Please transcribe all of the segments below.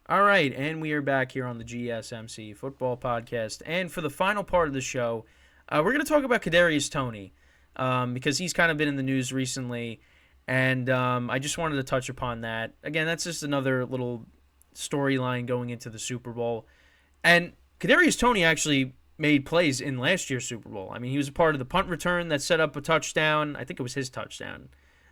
All right, and we are back here on the GSMC Football Podcast. And for the final part of the show, we're going to talk about Kadarius Toney because he's kind of been in the news recently, and I just wanted to touch upon that. Again, that's just another little storyline going into the Super Bowl. And Kadarius Toney actually made plays in last year's Super Bowl. I mean, he was a part of the punt return that set up a touchdown. I think it was his touchdown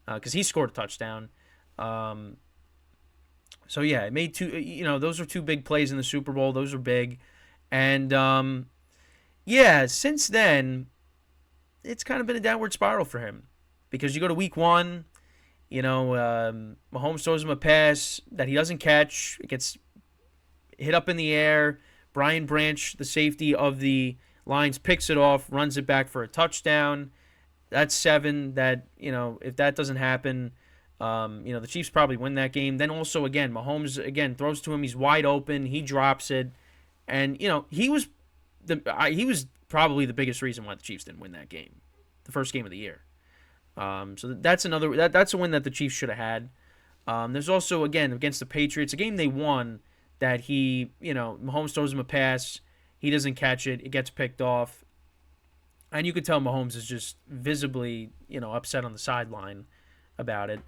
because he scored a touchdown. Um, so yeah, it made two. Those are two big plays in the Super Bowl. Those are big, and yeah, since then, it's kind of been a downward spiral for him because you go to Week 1. Mahomes throws him a pass that he doesn't catch. It gets hit up in the air. Brian Branch, the safety of the Lions, picks it off, runs it back for a touchdown. That's 7. That if that doesn't happen, the Chiefs probably win that game. Then also again, Mahomes again throws to him. He's wide open. He drops it, and he was probably the biggest reason why the Chiefs didn't win that game, the first game of the year. So that's that's a win that the Chiefs should have had. There's also again against the Patriots, a game they won that Mahomes throws him a pass, he doesn't catch it, it gets picked off, and you could tell Mahomes is just visibly upset on the sideline about it.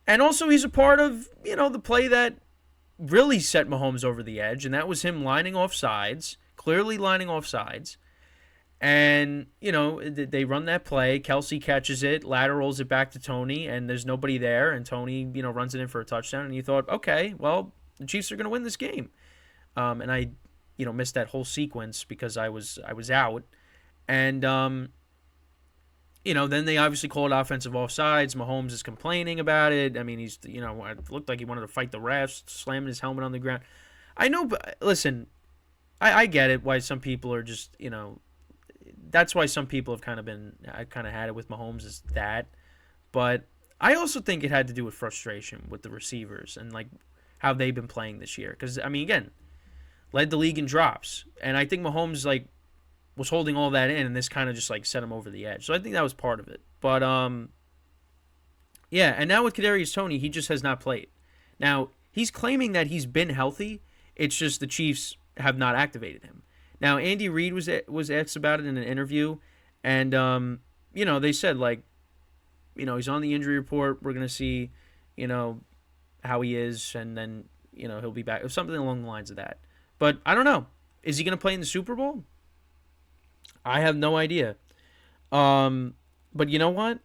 And also he's a part of the play that really set Mahomes over the edge, and that was him clearly lining off sides. And, they run that play. Kelsey catches it, laterals it back to Toney, and there's nobody there. And Toney, runs it in for a touchdown. And you thought, okay, well, the Chiefs are going to win this game. And I, missed that whole sequence because I was out. And, then they obviously called offensive offsides. Mahomes is complaining about it. I mean, it looked like he wanted to fight the refs, slamming his helmet on the ground. I know, but listen, I get it why some people are just, that's why some people have kind of had it with Mahomes is that. But I also think it had to do with frustration with the receivers and like how they've been playing this year. Because, I mean, again, led the league in drops. And I think Mahomes was holding all that in, and this kind of just set him over the edge. So I think that was part of it. But yeah, and now with Kadarius Toney, he just has not played. Now, he's claiming that he's been healthy. It's just the Chiefs have not activated him. Now, Andy Reid was asked about it in an interview, and they said he's on the injury report. We're gonna see, how he is, and then he'll be back. Something along the lines of that. But I don't know. Is he gonna play in the Super Bowl? I have no idea. But you know what?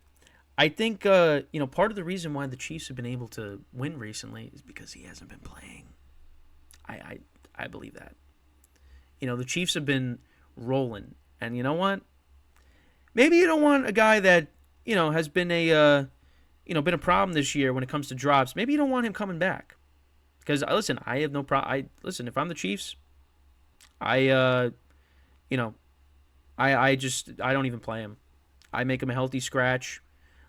I think part of the reason why the Chiefs have been able to win recently is because he hasn't been playing. I believe that. The Chiefs have been rolling. And you know what? Maybe you don't want a guy that, has been been a problem this year when it comes to drops. Maybe you don't want him coming back. Because, listen, I have no problem. Listen, if I'm the Chiefs, I don't even play him. I make him a healthy scratch.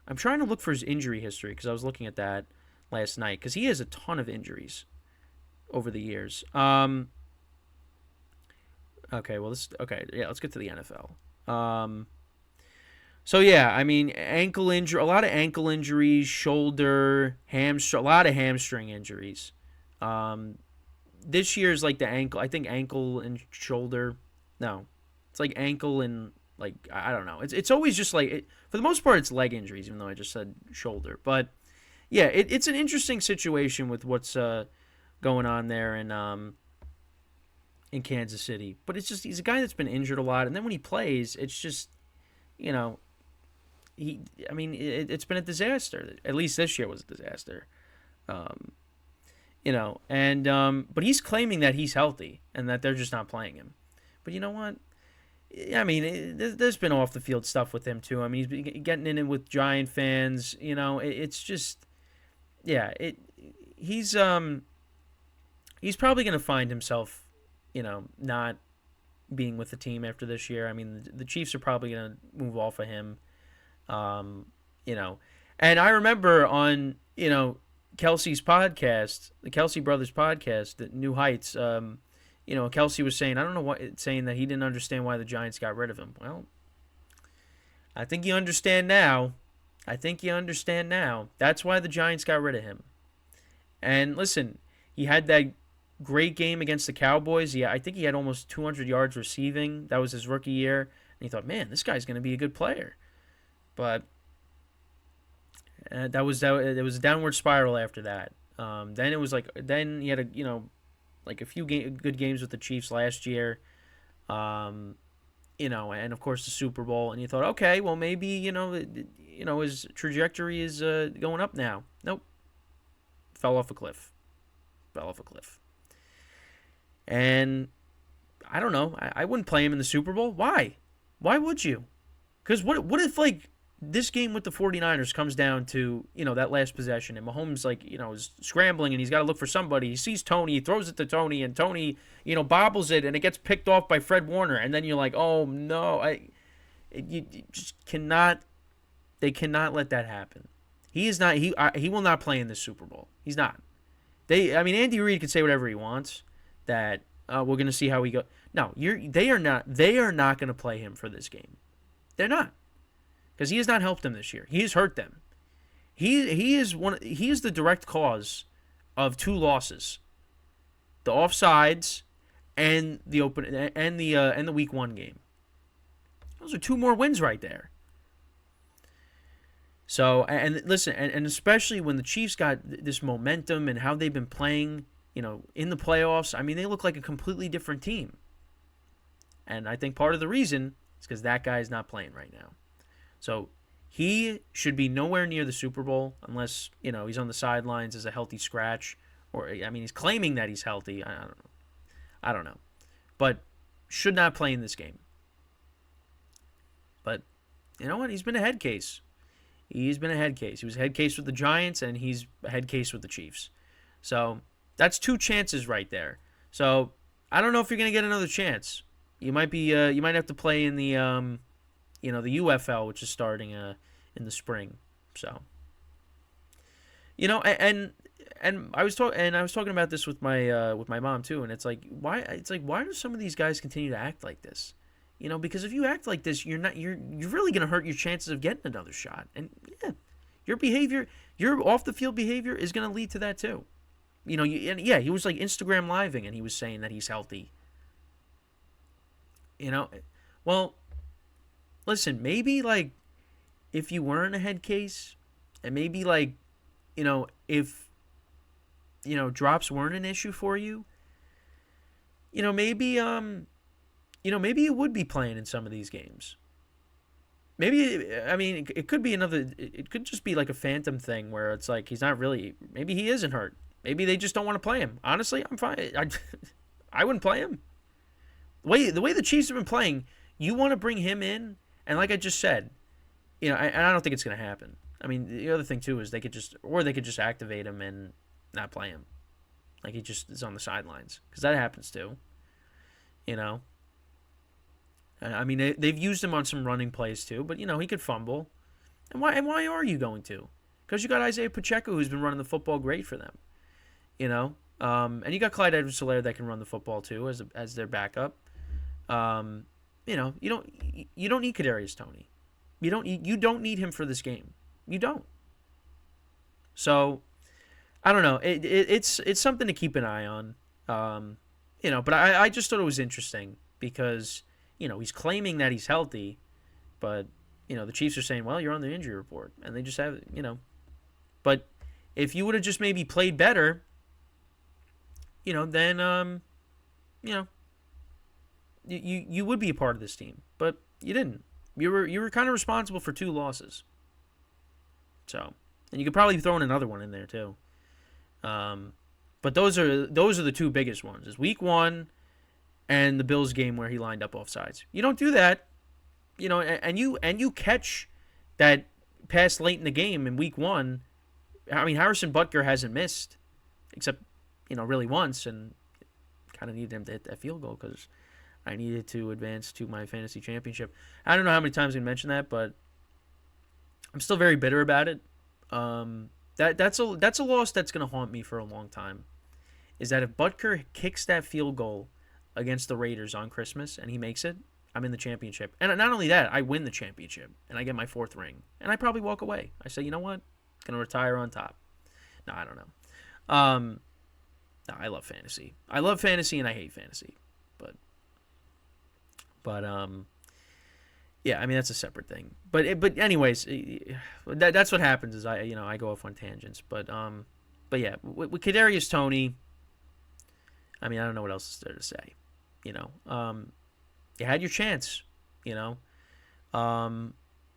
I'm trying to look for his injury history because I was looking at that last night. Because he has a ton of injuries over the years. Okay, let's get to the NFL. So yeah, I mean, ankle injury, a lot of ankle injuries, shoulder, a lot of hamstring injuries. This year's the ankle. I think ankle and shoulder. No, it's ankle and I don't know. It's always just for the most part it's leg injuries, even though I just said shoulder. But yeah, it's an interesting situation with what's going on there in Kansas City. But it's just he's a guy that's been injured a lot, and then when he plays, it's just it's been a disaster. At least this year was a disaster. But he's claiming that he's healthy and that they're just not playing him. But you know what? I mean, there's been off the field stuff with him too. I mean, he's been getting in it with Giant fans. It's just, yeah. He's probably gonna find himself, not being with the team after this year. I mean, the Chiefs are probably gonna move off of him. And I remember on Kelsey's podcast, the Kelsey Brothers podcast, the New Heights. Kelsey was saying, I don't know what, saying that he didn't understand why the Giants got rid of him. Well, I think you understand now. That's why the Giants got rid of him. And listen, he had that great game against the Cowboys. Yeah, I think he had almost 200 yards receiving. That was his rookie year. And you thought, man, this guy's going to be a good player. But it was a downward spiral after that. Then it was like then he had like a few good games with the Chiefs last year. And of course the Super Bowl. And you thought, okay, well maybe his trajectory is going up now. Nope, fell off a cliff. Fell off a cliff. And I don't know. I wouldn't play him in the Super Bowl. Why? Why would you? Because what if, like, this game with the 49ers comes down to, that last possession, and Mahomes, like, is scrambling, and he's got to look for somebody. He sees Toney, he throws it to Toney, and Toney, bobbles it, and it gets picked off by Fred Warner. And then you're like, oh, no. You just cannot, they cannot let that happen. He is not, he will not play in this Super Bowl. He's not. Andy Reid can say whatever he wants, that we're going to see how we go. No, they are not going to play him for this game. They're not, because he has not helped them this year. He has hurt them. He is the direct cause of 2 losses: the offsides and the Week 1 game. Those are 2 more wins right there. So, and listen, and especially when the Chiefs got this momentum and how they've been playing, in the playoffs. They look like a completely different team. And I think part of the reason is because that guy is not playing right now. So he should be nowhere near the Super Bowl unless, he's on the sidelines as a healthy scratch. Or, he's claiming that he's healthy. I don't know. But should not play in this game. But you know what? He's been a head case. He's been a head case. He was a head case with the Giants, and he's a head case with the Chiefs. So that's 2 chances right there. So I don't know if you're going to get another chance. You might have to play in the the UFL, which is starting in the spring. So and I was talking about this with my mom too, and it's like why do some of these guys continue to act like this? Because if you act like this, you're really going to hurt your chances of getting another shot. And yeah, your off the field behavior is going to lead to that too. He was like Instagram living, and he was saying that he's healthy. Well, listen, maybe like if you weren't a head case, and maybe like, if drops weren't an issue for you, maybe maybe you would be playing in some of these games. Maybe, it could be it could just be like a phantom thing where it's like he's not really, maybe he isn't hurt. Maybe they just don't want to play him. Honestly, I'm fine. I wouldn't play him. The way the Chiefs have been playing, you want to bring him in, and like I just said, and I don't think it's going to happen. The other thing too is they could just activate him and not play him. Like he just is on the sidelines, because that happens too. They've used him on some running plays too, but he could fumble. And why are you going to? Because you got Isaiah Pacheco, who's been running the football great for them. And you got Clyde Edwards-Helaire that can run the football too as their backup. You don't need Kadarius Toney. You don't need him for this game. You don't. So I don't know. It's something to keep an eye on. But I just thought it was interesting because he's claiming that he's healthy, but the Chiefs are saying, well, you're on the injury report, and they just have But if you would have just maybe played better, then you would be a part of this team, but you didn't. You were kind of responsible for 2 losses. So, and you could probably throw in another one in there too. But those are the 2 biggest ones. Is Week 1 and the Bills game where he lined up offsides. You don't do that, and you catch that pass late in the game in Week 1. Harrison Butker hasn't missed, except really once, and kind of needed him to hit that field goal because I needed to advance to my fantasy championship. I don't know how many times we mentioned that, but I'm still very bitter about it. That's a loss that's going to haunt me for a long time. Is that if Butker kicks that field goal against the Raiders on Christmas and he makes it, I'm in the championship. And not only that, I win the championship and I get my 4th ring. And I probably walk away. I say, you know what? Going to retire on top. No, I don't know. No, I love fantasy. I love fantasy and I hate fantasy. But yeah, I mean that's a separate thing. But anyways, that's what happens is I go off on tangents. But yeah, with Kadarius Toney, I mean I don't know what else is there to say. You had your chance.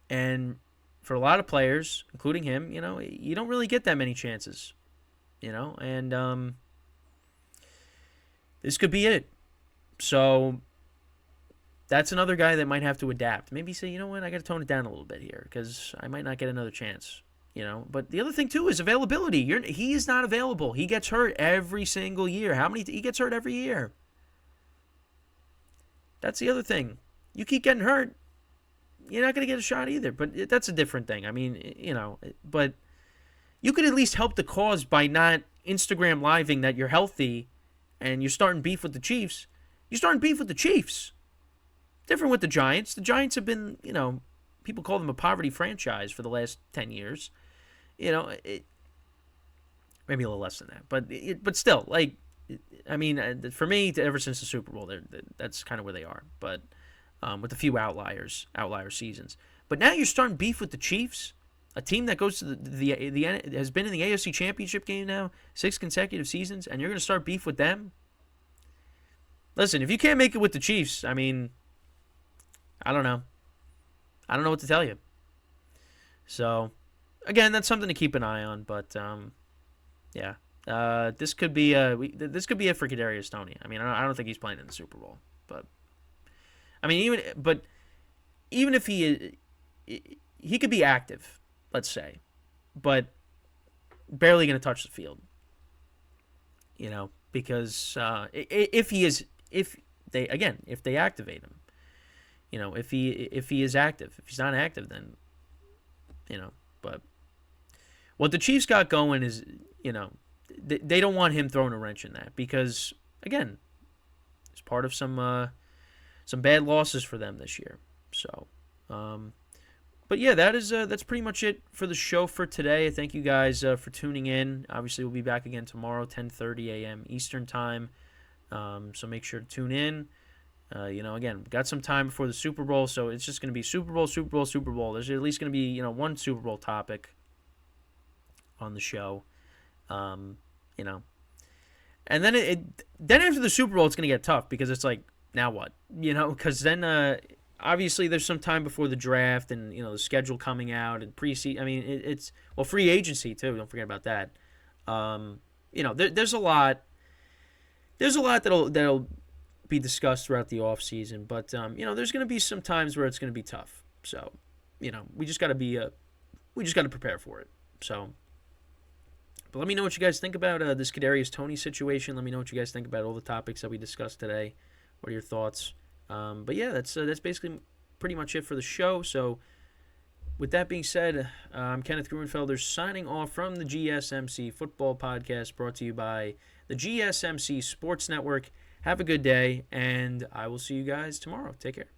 And for a lot of players, including him, you don't really get that many chances. And this could be it. So that's another guy that might have to adapt. Maybe say, you know what, I got to tone it down a little bit here because I might not get another chance. But the other thing too is availability. He is not available. He gets hurt every single year. He gets hurt every year. That's the other thing. You keep getting hurt, you're not going to get a shot either. But that's a different thing. I mean, but you could at least help the cause by not Instagram living that you're healthy and you're starting beef with the Chiefs. You're starting beef with the Chiefs. Different with the Giants. The Giants have been, people call them a poverty franchise for the last 10 years. Maybe a little less than that. But still, I mean, for me, ever since the Super Bowl, that's kind of where they are. But with a few outlier seasons. But now you're starting beef with the Chiefs, a team that goes to the has been in the AFC Championship game now 6 consecutive seasons, and you're going to start beef with them. Listen, if you can't make it with the Chiefs, I mean, I don't know. I don't know what to tell you. So, again, that's something to keep an eye on. But yeah, this could be it for Kadarius Toney. I mean, I don't think he's playing in the Super Bowl, but I mean, even if he could be active, let's say, but barely going to touch the field. Because if they activate him. If he is active. If he's not active, then, but what the Chiefs got going is, they don't want him throwing a wrench in that because, again, it's part of some bad losses for them this year. So, but yeah, that's pretty much it for the show for today. Thank you guys for tuning in. Obviously, we'll be back again tomorrow, 10:30 a.m. Eastern time. So make sure to tune in. Again, got some time before the Super Bowl, so it's just going to be Super Bowl, Super Bowl, Super Bowl. There's at least going to be, one Super Bowl topic on the show. And then then after the Super Bowl, it's going to get tough because it's like, now what? Because then obviously there's some time before the draft and, the schedule coming out and preseason. I mean, it's free agency too. Don't forget about that. There's a lot. There's a lot that'll be discussed throughout the off season, but there's going to be some times where it's going to be tough. So, we just got to prepare for it. So, but let me know what you guys think about this Kadarius Toney situation. Let me know what you guys think about all the topics that we discussed today. What are your thoughts? But yeah, that's basically pretty much it for the show. So, with that being said, I'm Kenneth Gruenfelder signing off from the GSMC Football Podcast, brought to you by the GSMC Sports Network. Have a good day, and I will see you guys tomorrow. Take care.